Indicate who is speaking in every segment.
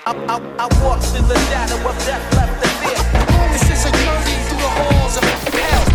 Speaker 1: I walk through the shadow of death left to fear. This is a journey through the halls of hell.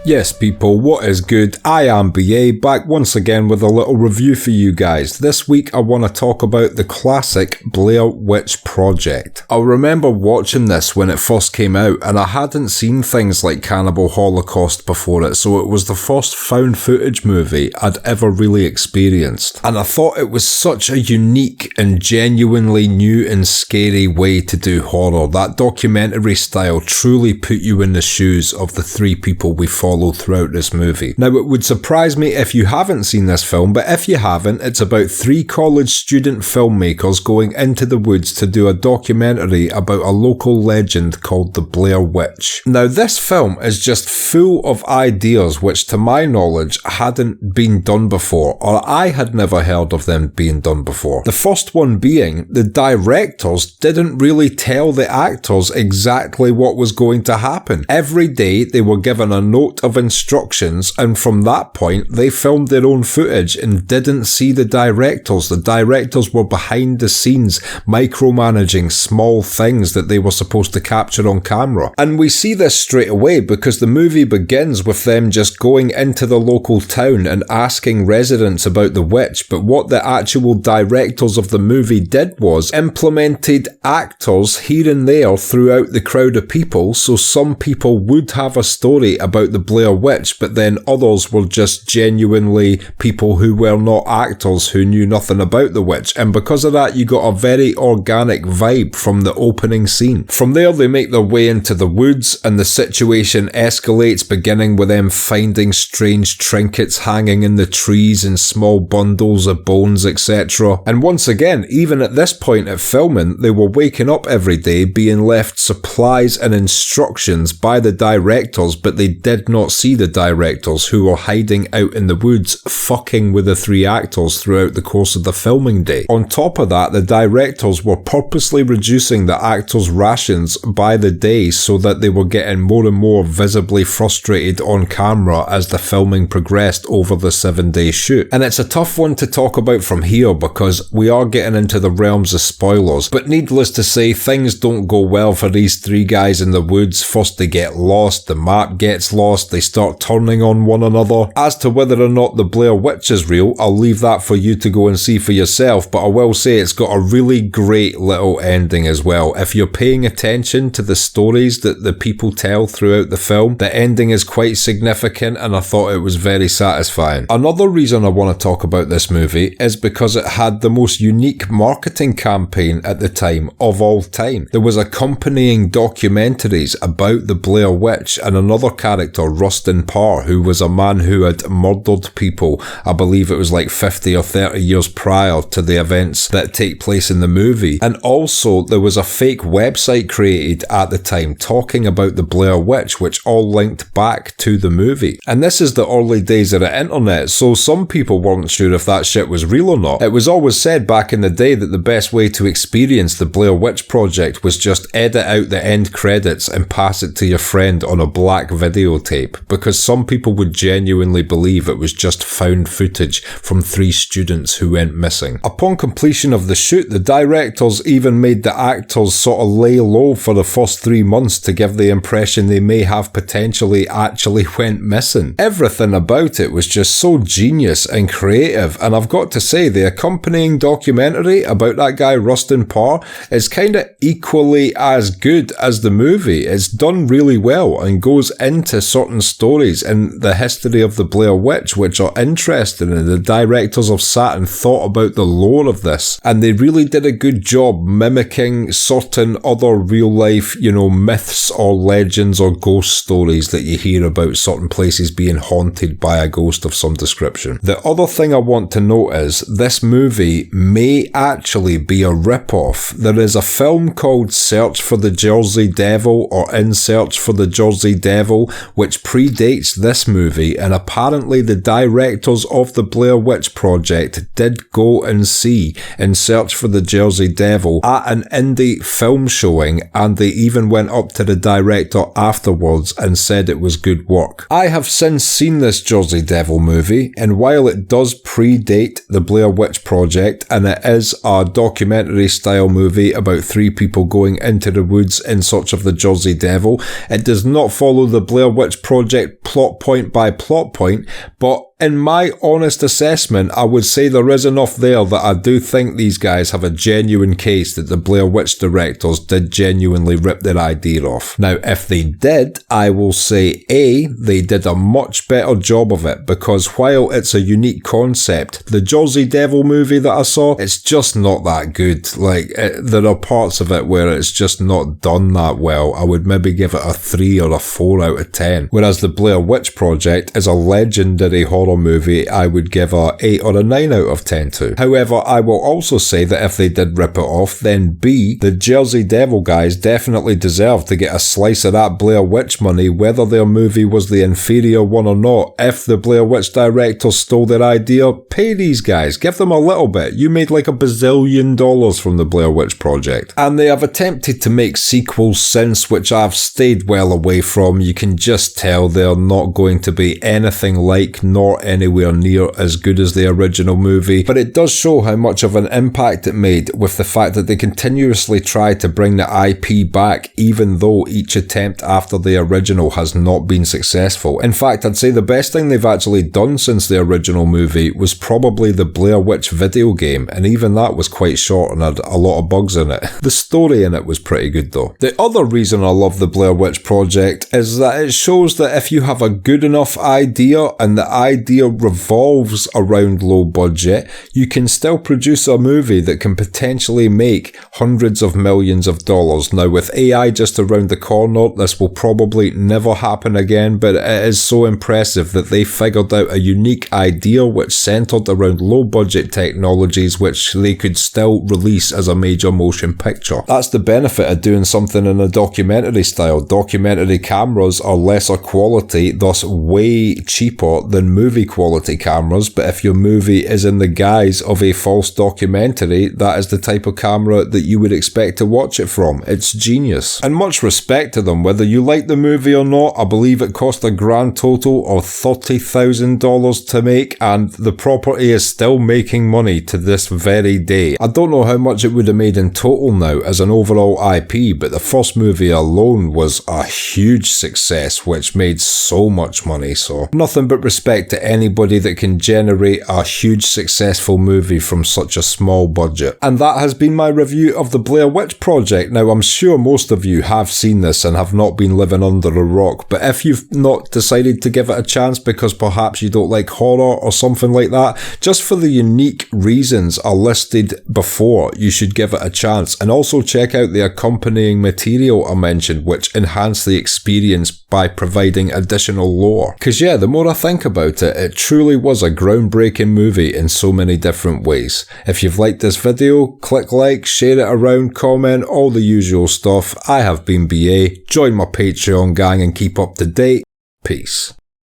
Speaker 2: Yes people, what is good? I am BA, back once again with a little review for you guys. This week I want to talk about the classic Blair Witch Project. I remember watching this when it first came out and I hadn't seen things like Cannibal Holocaust before it, so it was the first found footage movie I'd ever really experienced. And I thought it was such a unique and genuinely new and scary way to do horror. That documentary style truly put you in the shoes of the three people we follow throughout this movie. Now it would surprise me if you haven't seen this film, but if you haven't, it's about three college student filmmakers going into the woods to do a documentary about a local legend called the Blair Witch. Now this film is just full of ideas which to my knowledge hadn't been done before, or I had never heard of them being done before. The first one being, the directors didn't really tell the actors exactly what was going to happen. Every day they were given a note of instructions, and from that point they filmed their own footage and didn't see the directors. The directors were behind the scenes micromanaging small things that they were supposed to capture on camera. And we see this straight away because the movie begins with them just going into the local town and asking residents about the witch, but what the actual directors of the movie did was implemented actors here and there throughout the crowd of people, so some people would have a story about the Blair Witch, but then others were just genuinely people who were not actors who knew nothing about the witch, and because of that you got a very organic vibe from the opening scene. From there they make their way into the woods and the situation escalates, beginning with them finding strange trinkets hanging in the trees and small bundles of bones, etc. And once again, even at this point of filming, they were waking up every day being left supplies and instructions by the directors, but they did not see the directors who were hiding out in the woods fucking with the three actors throughout the course of the filming day. On top of that, the directors were purposely reducing the actors' rations by the day so that they were getting more and more visibly frustrated on camera as the filming progressed over the 7-day shoot. And it's a tough one to talk about from here because we are getting into the realms of spoilers, but needless to say, things don't go well for these three guys in the woods. First they get lost, the map gets lost, they start turning on one another. As to whether or not the Blair Witch is real, I'll leave that for you to go and see for yourself, but I will say it's got a really great little ending as well. If you're paying attention to the stories that the people tell throughout the film, the ending is quite significant and I thought it was very satisfying. Another reason I want to talk about this movie is because it had the most unique marketing campaign at the time of all time. There was accompanying documentaries about the Blair Witch and another character, Rustin Parr, who was a man who had murdered people, I believe it was like 50 or 30 years prior to the events that take place in the movie. And also there was a fake website created at the time talking about the Blair Witch, which all linked back to the movie. And this is the early days of the internet, so some people weren't sure if that shit was real or not. It was always said back in the day that the best way to experience the Blair Witch Project was just edit out the end credits and pass it to your friend on a black videotape, because some people would genuinely believe it was just found footage from three students who went missing. Upon completion of the shoot, the directors even made the actors sort of lay low for the first 3 months to give the impression they may have potentially actually went missing. Everything about it was just so genius and creative, and I've got to say the accompanying documentary about that guy Rustin Parr is kind of equally as good as the movie. It's done really well and goes into certain stories in the history of the Blair Witch which are interesting, and the directors have sat and thought about the lore of this, and they really did a good job mimicking certain other real life, myths or legends or ghost stories that you hear about certain places being haunted by a ghost of some description. The other thing I want to note is this movie may actually be a rip-off. There is a film called Search for the Jersey Devil or In Search for the Jersey Devil, which predates this movie, and apparently the directors of the Blair Witch Project did go and see In Search for the Jersey Devil at an indie film showing, and they even went up to the director afterwards and said it was good work. I have since seen this Jersey Devil movie, and while it does predate the Blair Witch Project, and it is a documentary style movie about 3 people going into the woods in search of the Jersey Devil, it does not follow the Blair Witch Project plot point by plot point, but in my honest assessment, I would say there is enough there that I do think these guys have a genuine case that the Blair Witch directors did genuinely rip their idea off. Now, if they did, I will say A, they did a much better job of it, because while it's a unique concept, the Jersey Devil movie that I saw, it's just not that good. There are parts of it where it's just not done that well. I would maybe give it a 3 or a 4 out of 10. Whereas the Blair Witch Project is a legendary horror movie I would give a 8 or a 9 out of 10 to. However, I will also say that if they did rip it off, then B, the Jersey Devil guys definitely deserve to get a slice of that Blair Witch money, whether their movie was the inferior one or not. If the Blair Witch directors stole their idea, pay these guys, give them a little bit. You made like $1 bazillion from the Blair Witch Project. And they have attempted to make sequels since, which I've stayed well away from. You can just tell they're not going to be anything like, nor anywhere near as good as the original movie, but it does show how much of an impact it made with the fact that they continuously try to bring the IP back, even though each attempt after the original has not been successful. In fact, I'd say the best thing they've actually done since the original movie was probably the Blair Witch video game, and even that was quite short and had a lot of bugs in it. The story in it was pretty good though. The other reason I love the Blair Witch Project is that it shows that if you have a good enough idea and the idea revolves around low budget, you can still produce a movie that can potentially make hundreds of millions of dollars. Now, with AI just around the corner, this will probably never happen again, but it is so impressive that they figured out a unique idea which centered around low budget technologies which they could still release as a major motion picture. That's the benefit of doing something in a documentary style. Documentary cameras are lesser quality, thus way cheaper than movie quality cameras, but if your movie is in the guise of a false documentary, that is the type of camera that you would expect to watch it from. It's genius. And much respect to them, whether you like the movie or not. I believe it cost a grand total of $30,000 to make, and the property is still making money to this very day. I don't know how much it would have made in total now as an overall IP, but the first movie alone was a huge success, which made so much money, so nothing but respect to anybody that can generate a huge successful movie from such a small budget. And that has been my review of the Blair Witch Project. Now, I'm sure most of you have seen this and have not been living under a rock, but if you've not decided to give it a chance because perhaps you don't like horror or something like that, just for the unique reasons I listed before, you should give it a chance. And also check out the accompanying material I mentioned, which enhance the experience by providing additional lore. Because yeah, the more I think about it, it truly was a groundbreaking movie in so many different ways. If you've liked this video, click like, share it around, comment, all the usual stuff. I have been BA. Join my Patreon gang and keep up to date. Peace.